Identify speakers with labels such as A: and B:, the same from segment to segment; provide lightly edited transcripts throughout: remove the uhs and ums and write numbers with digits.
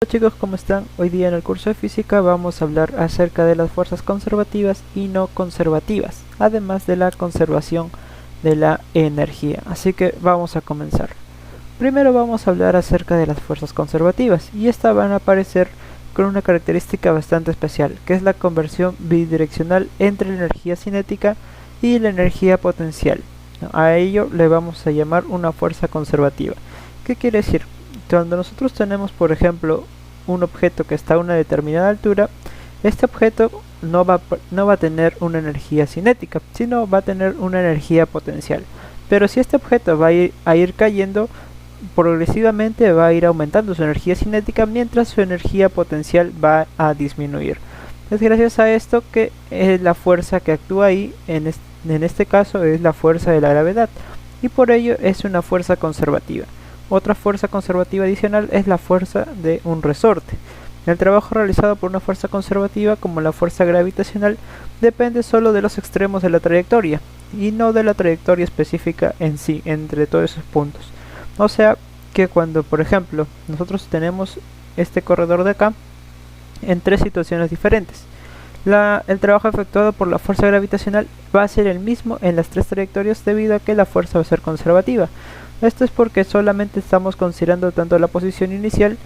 A: Hola chicos, ¿cómo están? Hoy día en el curso de física vamos a hablar acerca de las fuerzas conservativas y no conservativas, además de la conservación de la energía. Así que vamos a comenzar. Primero vamos a hablar acerca de las fuerzas conservativas, y estas van a aparecer con una característica bastante especial, que es la conversión bidireccional entre la energía cinética y la energía potencial. A ello le vamos a llamar una fuerza conservativa. ¿Qué quiere decir? Cuando nosotros tenemos, por ejemplo, un objeto que está a una determinada altura, este objeto no va a tener una energía cinética, sino va a tener una energía potencial. Pero si este objeto va a ir cayendo, progresivamente va a ir aumentando su energía cinética, mientras su energía potencial va a disminuir. Es gracias a esto que la fuerza que actúa ahí, en este caso, es la fuerza de la gravedad, y por ello es una fuerza conservativa. Otra fuerza conservativa adicional es la fuerza de un resorte. El trabajo realizado por una fuerza conservativa, como la fuerza gravitacional, depende solo de los extremos de la trayectoria, y no de la trayectoria específica en sí, entre todos esos puntos. O sea que cuando, por ejemplo, nosotros tenemos este corredor de acá, en tres situaciones diferentes, el trabajo efectuado por la fuerza gravitacional va a ser el mismo en las tres trayectorias, debido a que la fuerza va a ser conservativa. Esto es porque solamente estamos considerando tanto la posición inicial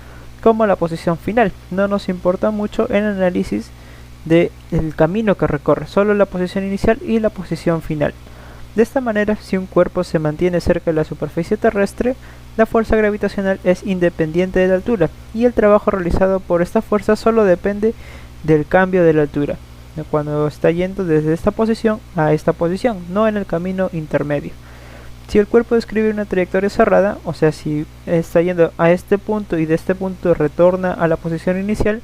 A: como la posición final. No nos importa mucho el análisis del camino que recorre, solo la posición inicial y la posición final. De esta manera, si un cuerpo se mantiene cerca de la superficie terrestre, la fuerza gravitacional es independiente de la altura, y el trabajo realizado por esta fuerza solo depende del cambio de la altura, cuando está yendo desde esta posición a esta posición, no en el camino intermedio. Si el cuerpo describe una trayectoria cerrada, o sea, si está yendo a este punto y de este punto retorna a la posición inicial,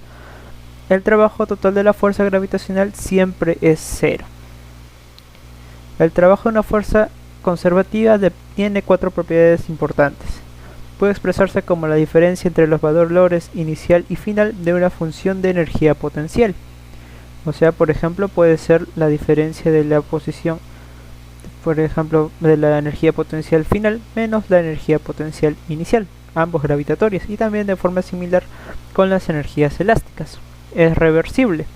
A: el trabajo total de la fuerza gravitacional siempre es cero. El trabajo de una fuerza conservativa tiene cuatro propiedades importantes. Puede expresarse como la diferencia entre los valores inicial y final de una función de energía potencial. O sea, por ejemplo, puede ser la diferencia de la posición, por ejemplo, de la energía potencial final menos la energía potencial inicial, ambos gravitatorios, y también de forma similar con las energías elásticas. Es reversible,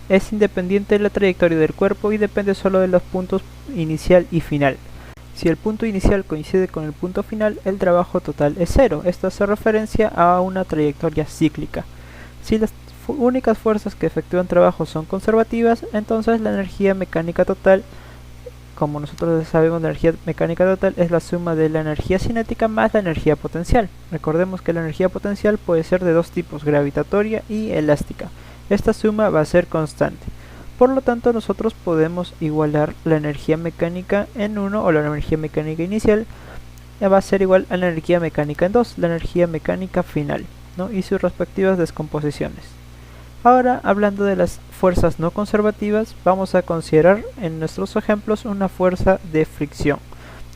A: es independiente de la trayectoria del cuerpo y depende solo de los puntos inicial y final. Si el punto inicial coincide con el punto final, el trabajo total es cero. Esto hace referencia a una trayectoria cíclica. Si las únicas fuerzas que efectúan trabajo son conservativas, entonces la energía mecánica total, como nosotros sabemos, la energía mecánica total es la suma de la energía cinética más la energía potencial. Recordemos que la energía potencial puede ser de dos tipos, gravitatoria y elástica. Esta suma va a ser constante. Por lo tanto, nosotros podemos igualar la energía mecánica en 1, o la energía mecánica inicial va a ser igual a la energía mecánica en 2, la energía mecánica final, ¿no? Y sus respectivas descomposiciones. Ahora, hablando de las fuerzas no conservativas, vamos a considerar en nuestros ejemplos una fuerza de fricción.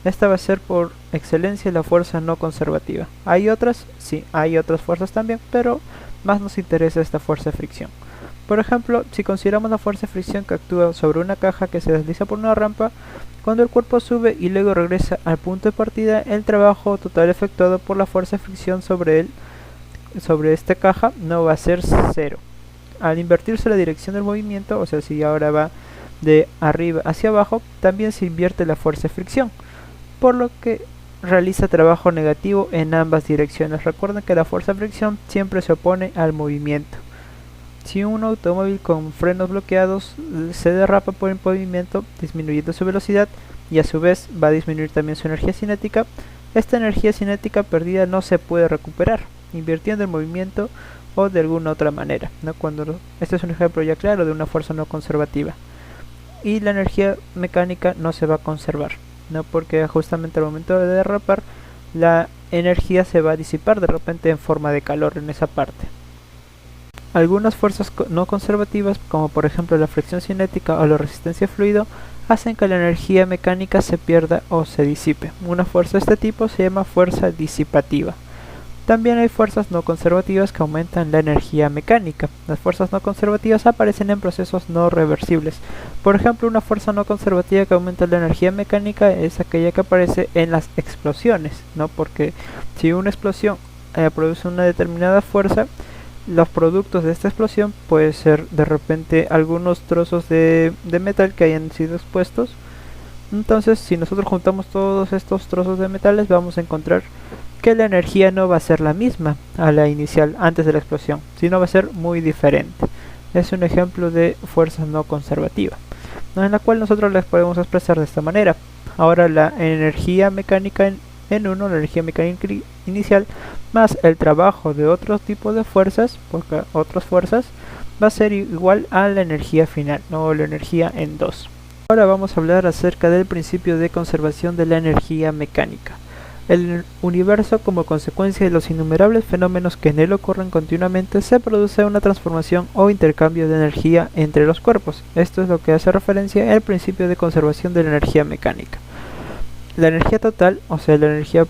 A: Esta va a ser por excelencia la fuerza no conservativa. ¿Hay otras? Sí, hay otras fuerzas también, pero más nos interesa esta fuerza de fricción. Por ejemplo, si consideramos la fuerza de fricción que actúa sobre una caja que se desliza por una rampa, cuando el cuerpo sube y luego regresa al punto de partida, el trabajo total efectuado por la fuerza de fricción sobre esta caja no va a ser cero. Al invertirse la dirección del movimiento, o sea, si ahora va de arriba hacia abajo, también se invierte la fuerza de fricción, por lo que realiza trabajo negativo en ambas direcciones. Recuerden que la fuerza de fricción siempre se opone al movimiento. Si un automóvil con frenos bloqueados se derrapa por el movimiento, disminuyendo su velocidad, y a su vez va a disminuir también su energía cinética, esta energía cinética perdida no se puede recuperar, invirtiendo el movimiento o de alguna otra manera, ¿no? Este es un ejemplo ya claro de una fuerza no conservativa. Y la energía mecánica no se va a conservar, ¿no? Porque justamente al momento de derrapar, la energía se va a disipar de repente en forma de calor en esa parte. Algunas fuerzas no conservativas, como por ejemplo la fricción cinética o la resistencia a fluido, hacen que la energía mecánica se pierda o se disipe. Una fuerza de este tipo se llama fuerza disipativa. También hay fuerzas no conservativas que aumentan la energía mecánica. Las fuerzas no conservativas aparecen en procesos no reversibles. Por ejemplo, una fuerza no conservativa que aumenta la energía mecánica es aquella que aparece en las explosiones, ¿no? Porque si una explosión produce una determinada fuerza, los productos de esta explosión puede ser de repente algunos trozos de metal que hayan sido expuestos. Entonces, si nosotros juntamos todos estos trozos de metales, vamos a encontrar que la energía no va a ser la misma a la inicial, antes de la explosión, sino va a ser muy diferente. Es un ejemplo de fuerza no conservativa, en la cual nosotros las podemos expresar de esta manera. Ahora la energía mecánica en uno, la energía mecánica inicial, más el trabajo de otros tipos de fuerzas, porque otras fuerzas, va a ser igual a la energía final, no la energía en 2. Ahora vamos a hablar acerca del principio de conservación de la energía mecánica. El universo, como consecuencia de los innumerables fenómenos que en él ocurren continuamente, se produce una transformación o intercambio de energía entre los cuerpos. Esto es lo que hace referencia al principio de conservación de la energía mecánica. La energía total, o sea, la energía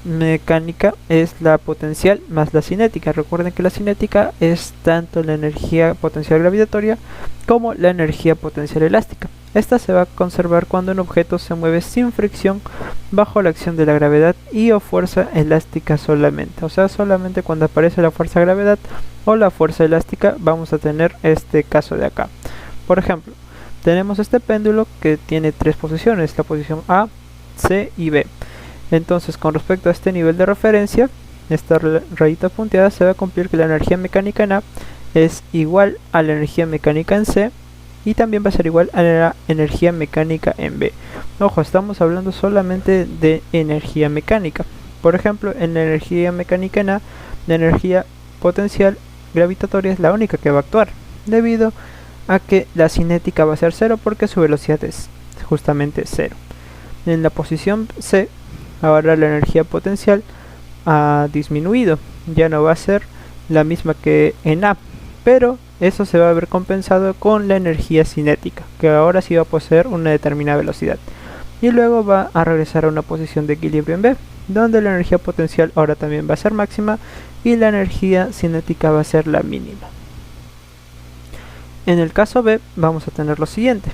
A: mecánica, es la potencial más la cinética. Recuerden que la cinética es tanto la energía potencial gravitatoria como la energía potencial elástica. Esta se va a conservar cuando un objeto se mueve sin fricción bajo la acción de la gravedad y o fuerza elástica solamente. O sea, solamente cuando aparece la fuerza gravedad o la fuerza elástica vamos a tener este caso de acá. Por ejemplo, tenemos este péndulo que tiene tres posiciones, la posición A, C y B. Entonces, con respecto a este nivel de referencia, esta rayita punteada se va a cumplir que la energía mecánica en A es igual a la energía mecánica en C, y también va a ser igual a la energía mecánica en B. Ojo, estamos hablando solamente de energía mecánica. Por ejemplo, en la energía mecánica en A, la energía potencial gravitatoria es la única que va a actuar, debido a que la cinética va a ser 0 porque su velocidad es justamente 0. En la posición C, ahora la energía potencial ha disminuido, ya no va a ser la misma que en A, pero eso se va a ver compensado con la energía cinética, que ahora sí va a poseer una determinada velocidad, y luego va a regresar a una posición de equilibrio en B, donde la energía potencial ahora también va a ser máxima y la energía cinética va a ser la mínima. En el caso B vamos a tener lo siguiente,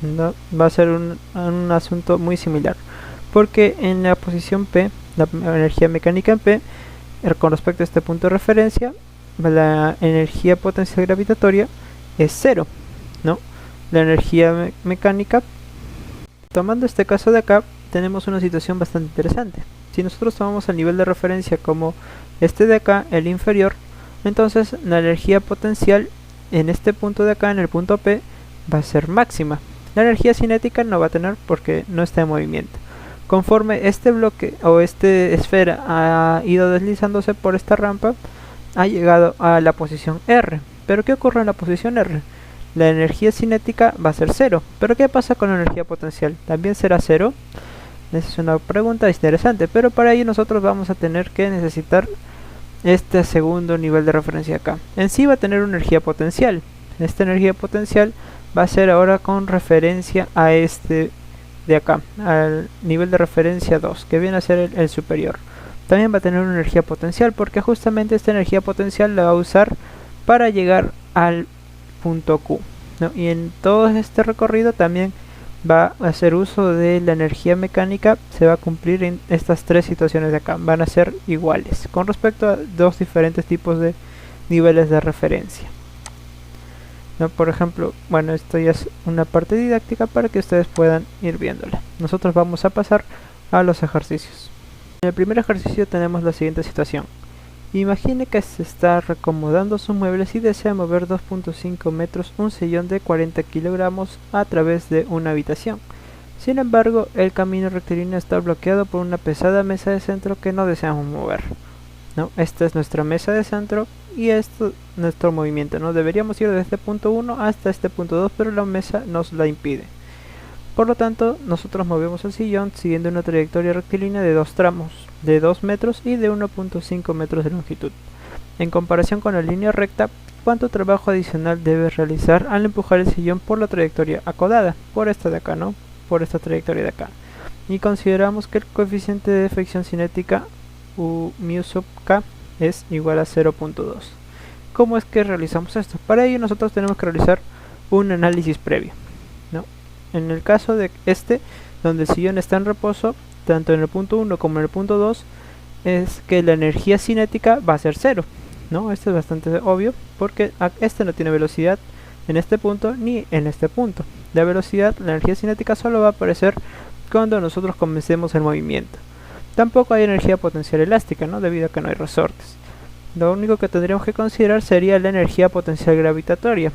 A: ¿no? Va a ser un asunto muy similar, porque en la posición P, la energía mecánica en P, con respecto a este punto de referencia, la energía potencial gravitatoria es 0, ¿no? La energía mecánica, tomando este caso de acá, tenemos una situación bastante interesante. Si nosotros tomamos el nivel de referencia como este de acá, el inferior, entonces la energía potencial en este punto de acá, en el punto P, va a ser máxima. La energía cinética no va a tener porque no está en movimiento. Conforme este bloque o esta esfera ha ido deslizándose por esta rampa, ha llegado a la posición R. ¿Pero qué ocurre en la posición R? La energía cinética va a ser 0. ¿Pero qué pasa con la energía potencial? ¿También será 0? Esa es una pregunta interesante, pero para ello nosotros vamos a tener que necesitar este segundo nivel de referencia acá. En sí va a tener una energía potencial. Esta energía potencial va a ser ahora con referencia a este de acá, al nivel de referencia 2, que viene a ser el superior. También va a tener una energía potencial, porque justamente esta energía potencial la va a usar para llegar al punto Q, ¿no? Y en todo este recorrido también va a hacer uso de la energía mecánica. Se va a cumplir en estas tres situaciones de acá, van a ser iguales con respecto a dos diferentes tipos de niveles de referencia, ¿no? Por ejemplo, bueno, esto ya es una parte didáctica para que ustedes puedan ir viéndola. Nosotros vamos a pasar a los ejercicios. En el primer ejercicio tenemos la siguiente situación. Imagine que se está reacomodando sus muebles y desea mover 2.5 metros un sillón de 40 kilogramos a través de una habitación. Sin embargo, el camino rectilíneo está bloqueado por una pesada mesa de centro que no deseamos mover, ¿no? Esta es nuestra mesa de centro y esto es nuestro movimiento, ¿no? Deberíamos ir desde este punto 1 hasta este punto 2, pero la mesa nos la impide. Por lo tanto, nosotros movemos el sillón siguiendo una trayectoria rectilínea de dos tramos, de 2 metros y de 1.5 metros de longitud. En comparación con la línea recta, ¿cuánto trabajo adicional debes realizar al empujar el sillón por la trayectoria acodada? Por esta de acá, ¿no? Por esta trayectoria de acá. Y consideramos que el coeficiente de fricción cinética, mu sub k, es igual a 0.2. ¿Cómo es que realizamos esto? Para ello nosotros tenemos que realizar un análisis previo, ¿no? En el caso de donde el sillón está en reposo, tanto en el punto 1 como en el punto 2, es que la energía cinética va a ser 0. ¿no? Esto es bastante obvio porque este no tiene velocidad en este punto ni en este punto. La velocidad, la energía cinética, solo va a aparecer cuando nosotros comencemos el movimiento. Tampoco hay energía potencial elástica, ¿no? Debido a que no hay resortes. Lo único que tendríamos que considerar sería la energía potencial gravitatoria,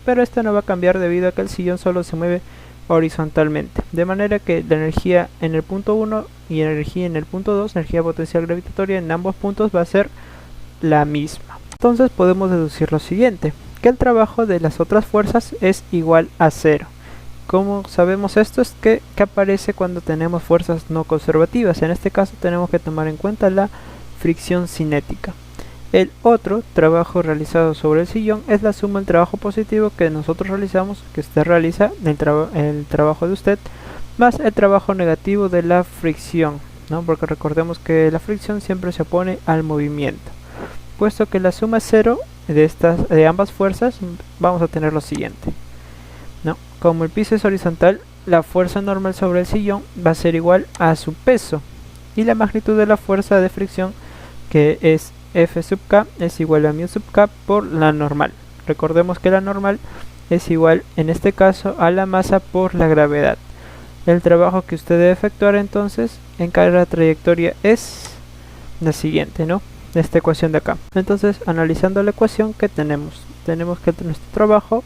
A: pero esta no va a cambiar debido a que el sillón solo se mueve horizontalmente, de manera que la energía en el punto 1 y la energía en el punto 2, energía potencial gravitatoria en ambos puntos, va a ser la misma. Entonces podemos deducir lo siguiente, que el trabajo de las otras fuerzas es igual a 0. ¿Cómo sabemos esto? Es que aparece cuando tenemos fuerzas no conservativas. En este caso tenemos que tomar en cuenta la fricción cinética. El otro trabajo realizado sobre el sillón es la suma del trabajo positivo que nosotros realizamos, que usted realiza, el trabajo de usted, más el trabajo negativo de la fricción, ¿no? Porque recordemos que la fricción siempre se opone al movimiento. Puesto que la suma es 0 de ambas fuerzas, vamos a tener lo siguiente, ¿no? Como el piso es horizontal, la fuerza normal sobre el sillón va a ser igual a su peso, y la magnitud de la fuerza de fricción, que es F sub k, es igual a mu sub k por la normal. Recordemos que la normal es igual en este caso a la masa por la gravedad. El trabajo que usted debe efectuar entonces en cada trayectoria es la siguiente, ¿no? Esta ecuación de acá. Entonces, analizando la ecuación que tenemos que nuestro trabajo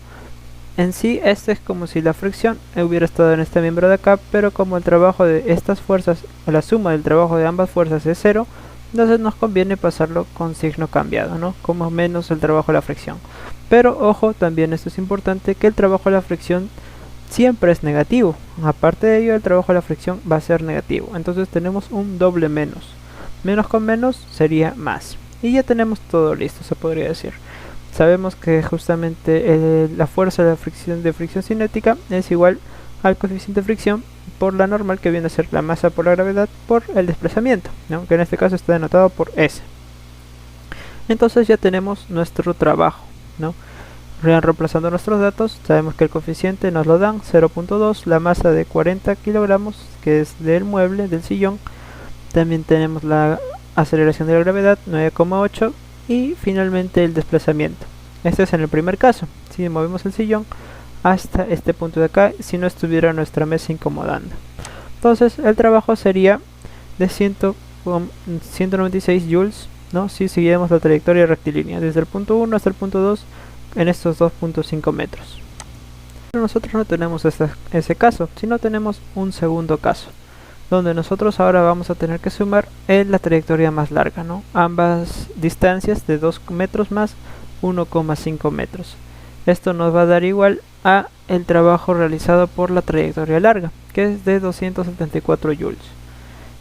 A: en sí, este es como si la fricción hubiera estado en este miembro de acá, pero como el trabajo de estas fuerzas, la suma del trabajo de ambas fuerzas es 0, entonces nos conviene pasarlo con signo cambiado, ¿no? Como menos el trabajo de la fricción. Pero ojo, también esto es importante, que el trabajo de la fricción siempre es negativo. Aparte de ello, el trabajo de la fricción va a ser negativo. Entonces tenemos un doble menos. Menos con menos sería más. Y ya tenemos todo listo, se podría decir. Sabemos que justamente la fuerza de fricción cinética es igual al coeficiente de fricción por la normal, que viene a ser la masa por la gravedad por el desplazamiento, ¿no? Que en este caso está denotado por S. Entonces ya tenemos nuestro trabajo, ¿no? Reemplazando nuestros datos, sabemos que el coeficiente nos lo dan 0.2, la masa de 40 kilogramos, que es del mueble, del sillón. También tenemos la aceleración de la gravedad, 9,8, y finalmente el desplazamiento. Este es en el primer caso, si movemos el sillón hasta este punto de acá, si no estuviera nuestra mesa incomodando. Entonces el trabajo sería de 196 joules, ¿no? Si siguiéramos la trayectoria rectilínea desde el punto 1 hasta el punto 2 en estos 2.5 metros. Pero nosotros no tenemos ese caso, sino tenemos un segundo caso, donde nosotros ahora vamos a tener que sumar la trayectoria más larga, ¿no? Ambas distancias de 2 metros más 1,5 metros. Esto nos va a dar igual a el trabajo realizado por la trayectoria larga, que es de 274 joules.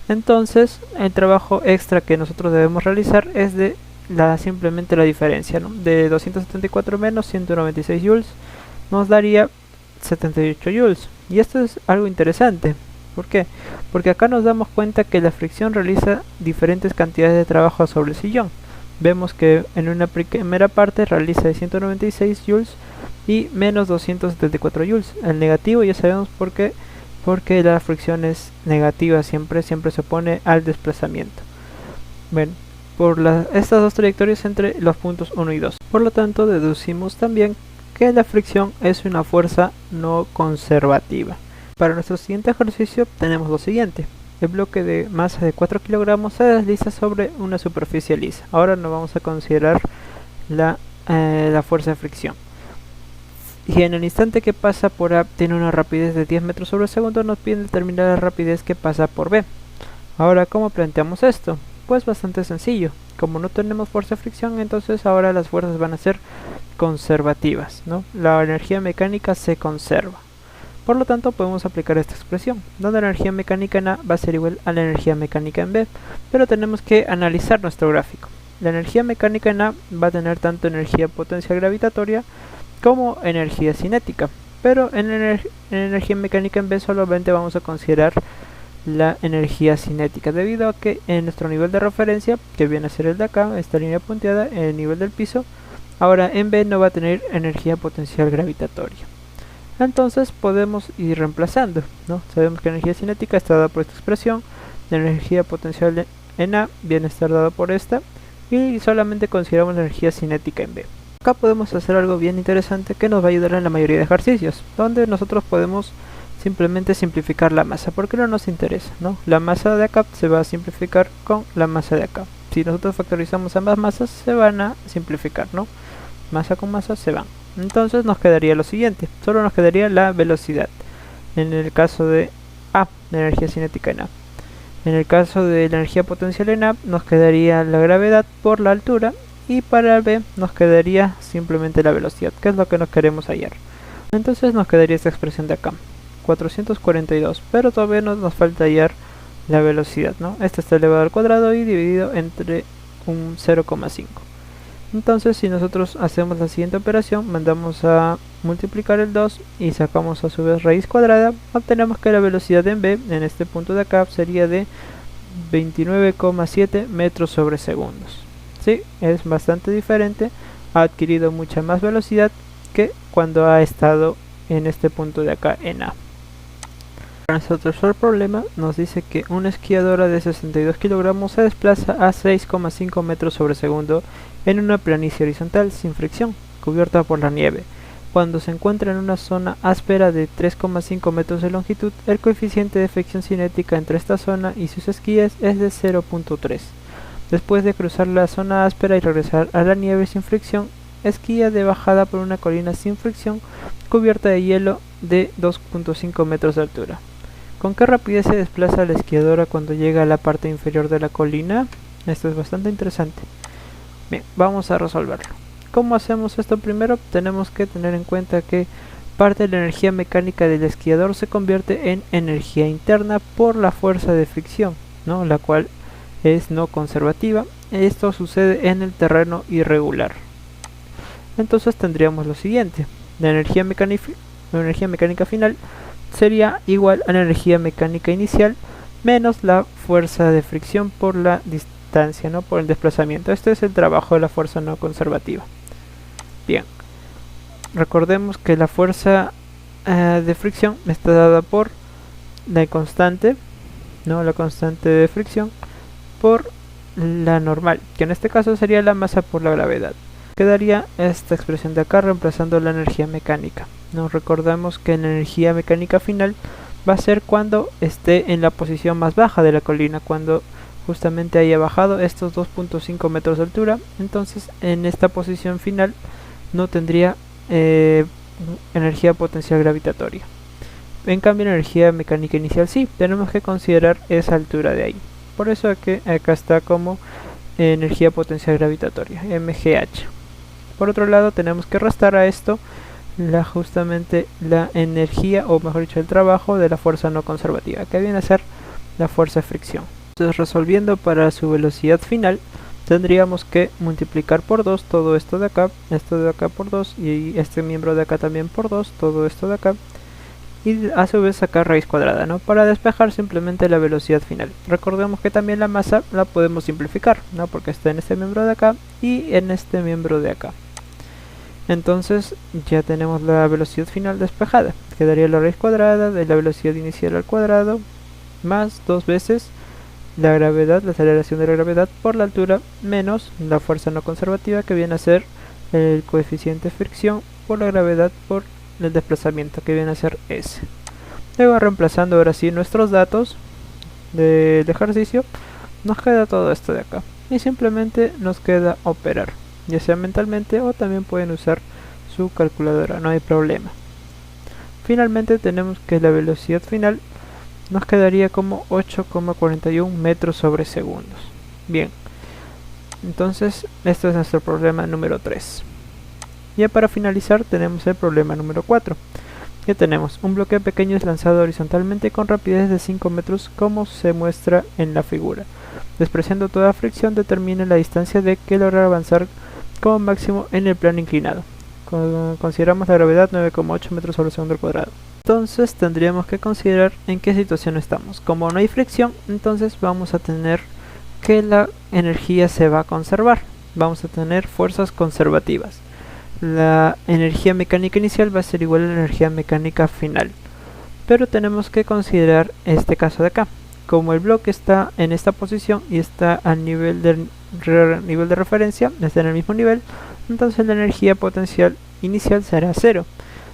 A: Entonces el trabajo extra que nosotros debemos realizar es de simplemente la diferencia, ¿no? De 274 menos 196 joules nos daría 78 joules. Y esto es algo interesante. ¿Por qué? Porque acá nos damos cuenta que la fricción realiza diferentes cantidades de trabajo sobre el sillón. Vemos que en una primera parte realiza 196 joules y menos 274 joules. El negativo ya sabemos por qué, porque la fricción es negativa, siempre se opone al desplazamiento. Bueno, por estas dos trayectorias entre los puntos 1 y 2. Por lo tanto, deducimos también que la fricción es una fuerza no conservativa. Para nuestro siguiente ejercicio tenemos lo siguiente. El bloque de masa de 4 kilogramos se desliza sobre una superficie lisa. Ahora no vamos a considerar la fuerza de fricción. Y en el instante que pasa por A tiene una rapidez de 10 metros sobre segundo, nos piden determinar la rapidez que pasa por B. Ahora, ¿cómo planteamos esto? Pues bastante sencillo. Como no tenemos fuerza de fricción, entonces ahora las fuerzas van a ser conservativas, ¿no? La energía mecánica se conserva. Por lo tanto, podemos aplicar esta expresión, donde la energía mecánica en A va a ser igual a la energía mecánica en B, pero tenemos que analizar nuestro gráfico. La energía mecánica en A va a tener tanto energía potencial gravitatoria como energía cinética, pero en energía mecánica en B solamente vamos a considerar la energía cinética, debido a que en nuestro nivel de referencia, que viene a ser el de acá, esta línea punteada, el nivel del piso, ahora en B no va a tener energía potencial gravitatoria. Entonces podemos ir reemplazando, ¿no? Sabemos que la energía cinética está dada por esta expresión, la energía potencial en A viene a estar dada por esta, y solamente consideramos la energía cinética en B. Acá podemos hacer algo bien interesante que nos va a ayudar en la mayoría de ejercicios, donde nosotros podemos simplemente simplificar la masa, porque no nos interesa, ¿no? La masa de acá se va a simplificar con la masa de acá. Si nosotros factorizamos ambas masas, se van a simplificar, ¿no? Masa con masa se van. Entonces nos quedaría lo siguiente, solo nos quedaría la velocidad. En el caso de A, la energía cinética en A. En el caso de la energía potencial en A, nos quedaría la gravedad por la altura, y para B nos quedaría simplemente la velocidad, que es lo que nos queremos hallar. Entonces nos quedaría esta expresión de acá, 442, pero todavía nos falta hallar la velocidad, ¿no? Este está elevado al cuadrado y dividido entre un 0,5. Entonces si nosotros hacemos la siguiente operación, mandamos a multiplicar el 2 y sacamos a su vez raíz cuadrada, obtenemos que la velocidad en B, en este punto de acá, sería de 29,7 metros sobre segundos. Sí, es bastante diferente, ha adquirido mucha más velocidad que cuando ha estado en este punto de acá en A. Para nuestro tercer problema nos dice que una esquiadora de 62 kilogramos se desplaza a 6,5 metros sobre segundo en una planicie horizontal sin fricción, cubierta por la nieve. Cuando se encuentra en una zona áspera de 3,5 metros de longitud, el coeficiente de fricción cinética entre esta zona y sus esquíes es de 0,3. Después de cruzar la zona áspera y regresar a la nieve sin fricción, esquía de bajada por una colina sin fricción cubierta de hielo de 2,5 metros de altura. ¿Con qué rapidez se desplaza la esquiadora cuando llega a la parte inferior de la colina? Esto es bastante interesante. Bien, vamos a resolverlo. ¿Cómo hacemos esto? Primero tenemos que tener en cuenta que parte de la energía mecánica del esquiador se convierte en energía interna por la fuerza de fricción, ¿no? La cual es no conservativa. Esto sucede en el terreno irregular. Entonces tendríamos lo siguiente: la energía mecánica final sería igual a la energía mecánica inicial menos la fuerza de fricción por la distancia, ¿no? Por el desplazamiento. Este es el trabajo de la fuerza no conservativa. Bien, recordemos que la fuerza de fricción está dada por la constante, ¿no? La constante de fricción por la normal, que en este caso sería la masa por la gravedad. Quedaría esta expresión de acá reemplazando la energía mecánica. Nos recordamos que la energía mecánica final va a ser cuando esté en la posición más baja de la colina, cuando justamente haya bajado estos 2,5 metros de altura. Entonces en esta posición final no tendría energía potencial gravitatoria. En cambio, la energía mecánica inicial sí, tenemos que considerar esa altura de ahí. Por eso que acá está como energía potencial gravitatoria, MGH. Por otro lado, tenemos que restar a esto justamente la energía, o mejor dicho, el trabajo de la fuerza no conservativa, que viene a ser la fuerza de fricción. Entonces, resolviendo para su velocidad final, tendríamos que multiplicar por 2 todo esto de acá por 2, y este miembro de acá también por 2, todo esto de acá, y a su vez sacar raíz cuadrada, ¿no? Para despejar simplemente la velocidad final. Recordemos que también la masa la podemos simplificar, ¿no? Porque está en este miembro de acá y en este miembro de acá. Entonces ya tenemos la velocidad final despejada. Quedaría la raíz cuadrada de la velocidad inicial al cuadrado más 2 veces la gravedad, la aceleración de la gravedad por la altura, menos la fuerza no conservativa, que viene a ser el coeficiente de fricción por la gravedad por el desplazamiento, que viene a ser S. Luego, reemplazando ahora sí nuestros datos del ejercicio, nos queda todo esto de acá y simplemente nos queda operar, ya sea mentalmente o también pueden usar su calculadora, no hay problema. Finalmente tenemos que la velocidad final nos quedaría como 8,41 metros sobre segundos. Bien, entonces este es nuestro problema número 3. Ya para finalizar tenemos el problema número 4, que tenemos un bloque pequeño es lanzado horizontalmente con rapidez de 5 metros como se muestra en la figura. Despreciando toda fricción, determine la distancia de que lograr avanzar como máximo en el plano inclinado. Consideramos la gravedad 9,8 metros sobre segundo al cuadrado. Entonces tendríamos que considerar en qué situación estamos. Como no hay fricción, entonces vamos a tener que la energía se va a conservar. Vamos a tener fuerzas conservativas. La energía mecánica inicial va a ser igual a la energía mecánica final. Pero tenemos que considerar este caso de acá. Como el bloque está en esta posición y está al nivel nivel de referencia está en el mismo nivel, entonces la energía potencial inicial será 0.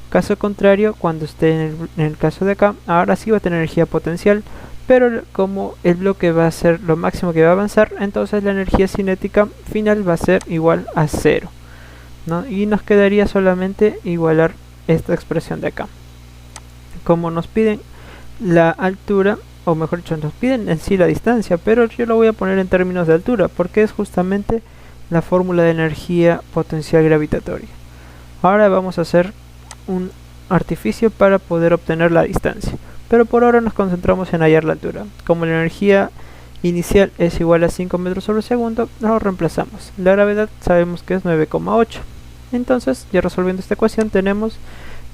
A: Caso contrario, cuando esté en el caso de acá, ahora sí va a tener energía potencial, pero como el bloque va a ser lo máximo que va a avanzar, entonces la energía cinética final va a ser igual a 0, ¿no? Y nos quedaría solamente igualar esta expresión de acá. Como nos piden la altura, o mejor dicho, nos piden en sí la distancia, pero yo lo voy a poner en términos de altura, porque es justamente la fórmula de energía potencial gravitatoria. Ahora vamos a hacer un artificio para poder obtener la distancia, pero por ahora nos concentramos en hallar la altura. Como la energía inicial es igual a 5 metros sobre segundo, lo reemplazamos. La gravedad sabemos que es 9,8. Entonces, ya resolviendo esta ecuación, tenemos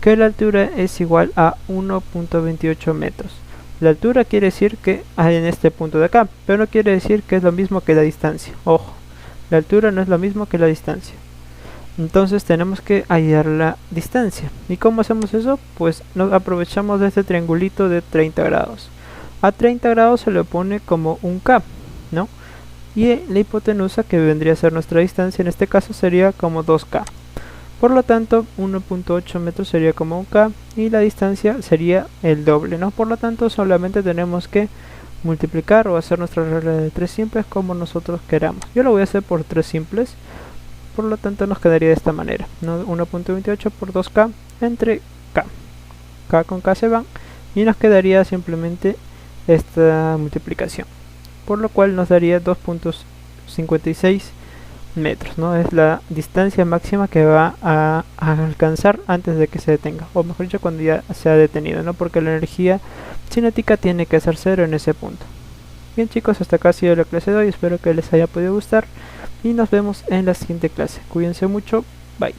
A: que la altura es igual a 1.28 metros. La altura quiere decir que hay en este punto de acá, pero no quiere decir que es lo mismo que la distancia. Ojo, la altura no es lo mismo que la distancia. Entonces tenemos que hallar la distancia. ¿Y cómo hacemos eso? Pues nos aprovechamos de este triangulito de 30 grados. A 30 grados se le pone como un K, ¿no? Y la hipotenusa, que vendría a ser nuestra distancia, en este caso sería como 2K. Por lo tanto, 1.8 metros sería como un K y la distancia sería el doble, ¿no? Por lo tanto, solamente tenemos que multiplicar o hacer nuestra regla de 3 simples como nosotros queramos. Yo lo voy a hacer por 3 simples. Por lo tanto nos quedaría de esta manera, ¿no? 1.28 por 2K entre K. K con K se van y nos quedaría simplemente esta multiplicación. Por lo cual nos daría 2.56 metros, ¿no? Es la distancia máxima que va a alcanzar antes de que se detenga. O mejor dicho, cuando ya se ha detenido, ¿no? Porque la energía cinética tiene que ser 0 en ese punto. Bien chicos, hasta acá ha sido la clase de hoy. Espero que les haya podido gustar. Y nos vemos en la siguiente clase. Cuídense mucho. Bye.